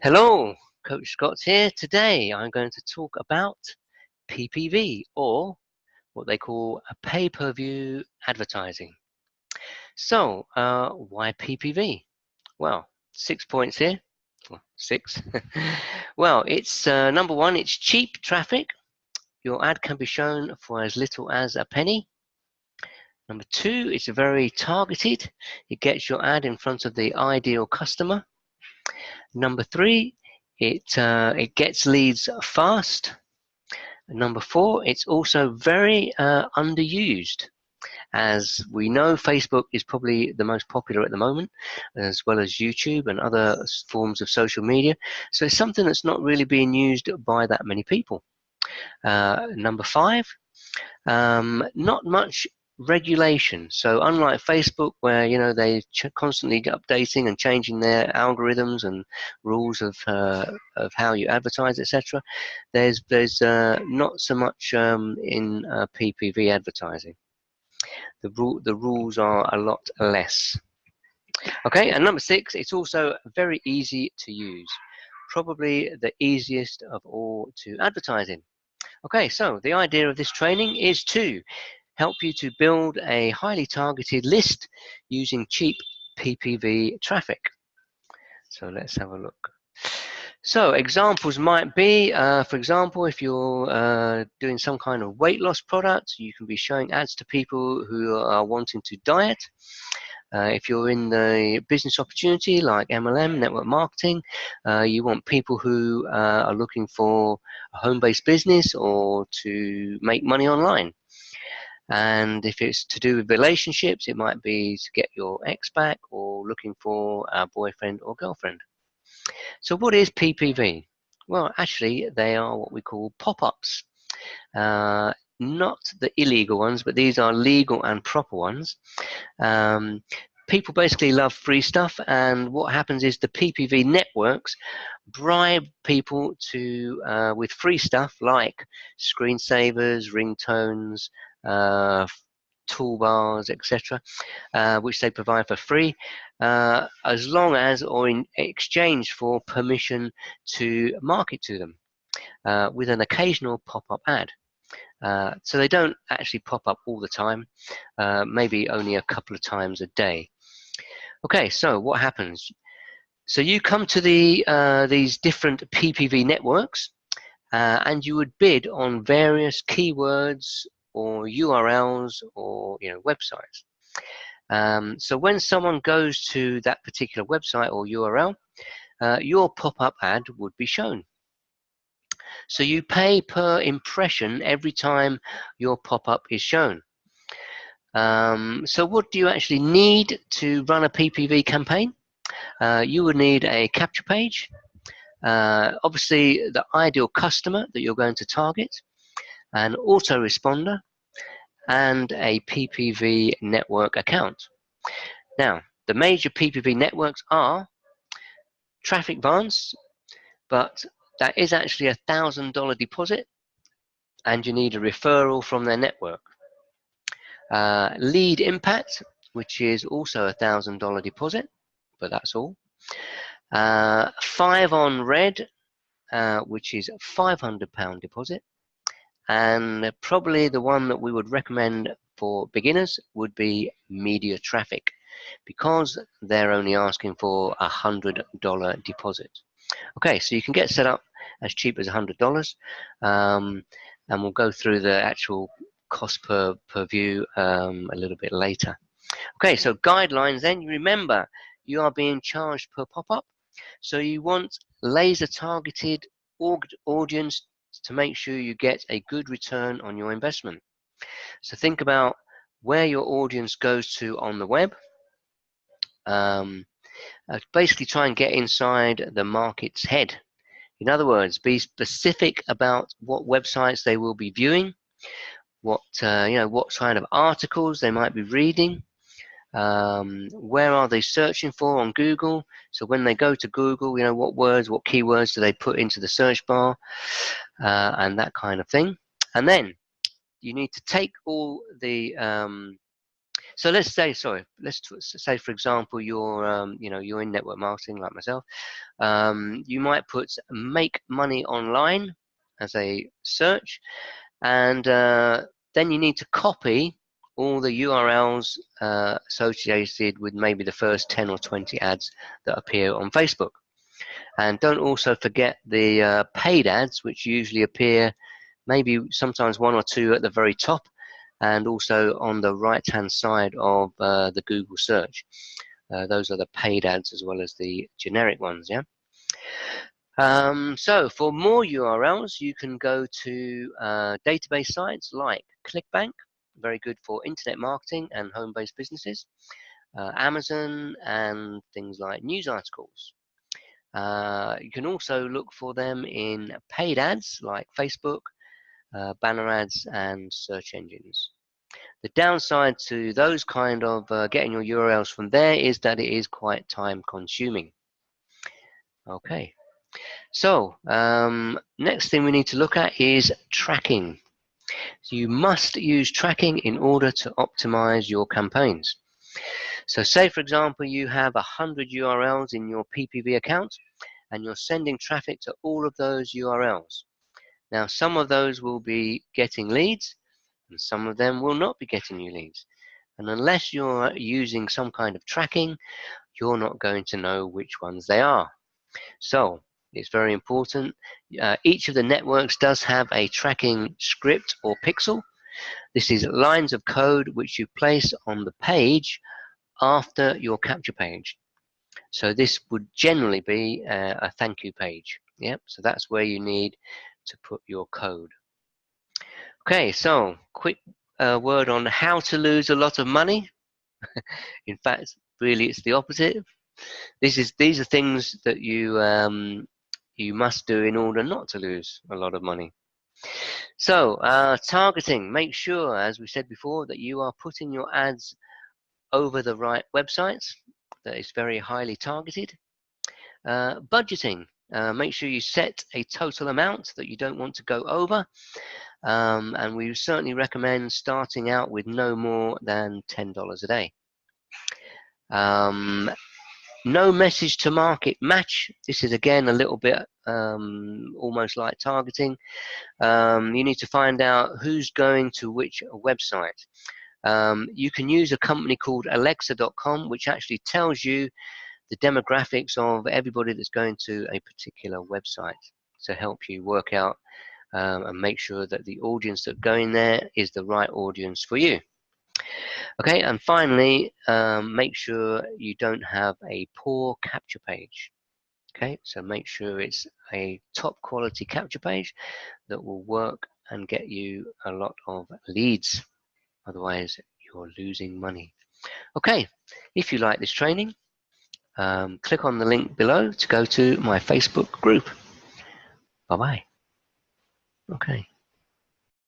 Hello, Coach Scott here. Today I'm going to talk about PPV, or what they call a pay-per-view advertising. So, why PPV? Well, 6 points here. Well, six. Well, it's number one, it's cheap traffic. Your ad can be shown for as little as a penny. Number two, it's very targeted. It gets your ad in front of the ideal customer. Number three, it gets leads fast. Number four, it's also very underused. As we know, Facebook is probably the most popular at the moment, as well as YouTube and other forms of social media. So it's something that's not really being used by that many people. Number five, not much regulation. So unlike Facebook, where they constantly constantly updating and changing their algorithms and rules of how you advertise, etc., there's not so much in PPV advertising. The rules are a lot less. Okay, and number six, it's also very easy to use. Probably the easiest of all to advertise in. Okay, so the idea of this training is to help you to build a highly targeted list using cheap PPV traffic. So let's have a look. So examples might be, for example, if you're doing some kind of weight loss product, you can be showing ads to people who are wanting to diet. If you're in the business opportunity like MLM, network marketing, you want people who are looking for a home-based business or to make money online. And if it's to do with relationships, it might be to get your ex back or looking for a boyfriend or girlfriend. So what is PPV? Well, actually, they are what we call pop-ups. Not the illegal ones, but these are legal and proper ones. People basically love free stuff, and what happens is the PPV networks bribe people to with free stuff like screensavers, ringtones, toolbars, etc., which they provide for free, as long as or in exchange for permission to market to them with an occasional pop-up ad. So they don't actually pop up all the time, maybe only a couple of times a day. Okay, so what happens? So you come to these different PPV networks, and you would bid on various keywords or URLs or websites. So when someone goes to that particular website or URL, your pop-up ad would be shown. So you pay per impression every time your pop-up is shown. So what do you actually need to run a PPV campaign? You would need a capture page, obviously the ideal customer that you're going to target, an autoresponder, and a PPV network account. Now, the major PPV networks are Traffic Vance, but that is actually a $1,000 deposit, and you need a referral from their network. Lead Impact, which is also a $1,000 deposit, but that's all. 5 on Red, which is £500 deposit, and probably the one that we would recommend for beginners would be Media Traffic, because they're only asking for a $100 deposit. Okay, so you can get set up as cheap as $100, and we'll go through the actual cost per view a little bit later. Okay, so guidelines then. You remember, you are being charged per pop-up, so you want laser targeted audience to make sure you get a good return on your investment. So think about where your audience goes to on the web. Basically try and get inside the market's head. In other words, be specific about what websites they will be viewing, what kind of articles they might be reading, where are they searching for on Google. So when they go to Google, what words, what keywords do they put into the search bar, and that kind of thing. And then you need to take all the So let's say, sorry, say for example, you're in network marketing like myself. You might put "make money online" as a search, and then you need to copy all the URLs associated with maybe the first 10 or 20 ads that appear on Facebook. And don't also forget the paid ads, which usually appear maybe sometimes one or two at the very top, and also on the right hand side of the Google search. Those are the paid ads as well as the generic ones, yeah? So for more URLs, you can go to database sites like ClickBank, very good for internet marketing and home-based businesses, Amazon, and things like news articles. You can also look for them in paid ads like Facebook, banner ads, and search engines. The downside to those kind of getting your URLs from there is that it is quite time consuming. Okay. So, next thing we need to look at is tracking. So you must use tracking in order to optimize your campaigns. So say, for example, you have 100 URLs in your PPV account, and you're sending traffic to all of those URLs. Now, some of those will be getting leads, and some of them will not be getting you leads. And unless you're using some kind of tracking, you're not going to know which ones they are. So it's very important. Each of the networks does have a tracking script or pixel. This is lines of code which you place on the page after your capture page. So this would generally be a thank you page. Yep. So that's where you need to put your code. Okay. So quick word on how to lose a lot of money. In fact, really, it's the opposite. These are things that you must do in order not to lose a lot of money. So targeting, make sure, as we said before, that you are putting your ads over the right websites, that is very highly targeted. Budgeting, make sure you set a total amount that you don't want to go over, and we certainly recommend starting out with no more than $10 a day. No message to market match. This is again a little bit almost like targeting. You need to find out who's going to which website. You can use a company called Alexa.com, which actually tells you the demographics of everybody that's going to a particular website to help you work out and make sure that the audience that's going there is the right audience for you. Okay, and finally, make sure you don't have a poor capture page. Okay, so make sure it's a top quality capture page that will work and get you a lot of leads. Otherwise, you're losing money. Okay, if you like this training, click on the link below to go to my Facebook group. Bye-bye. Okay.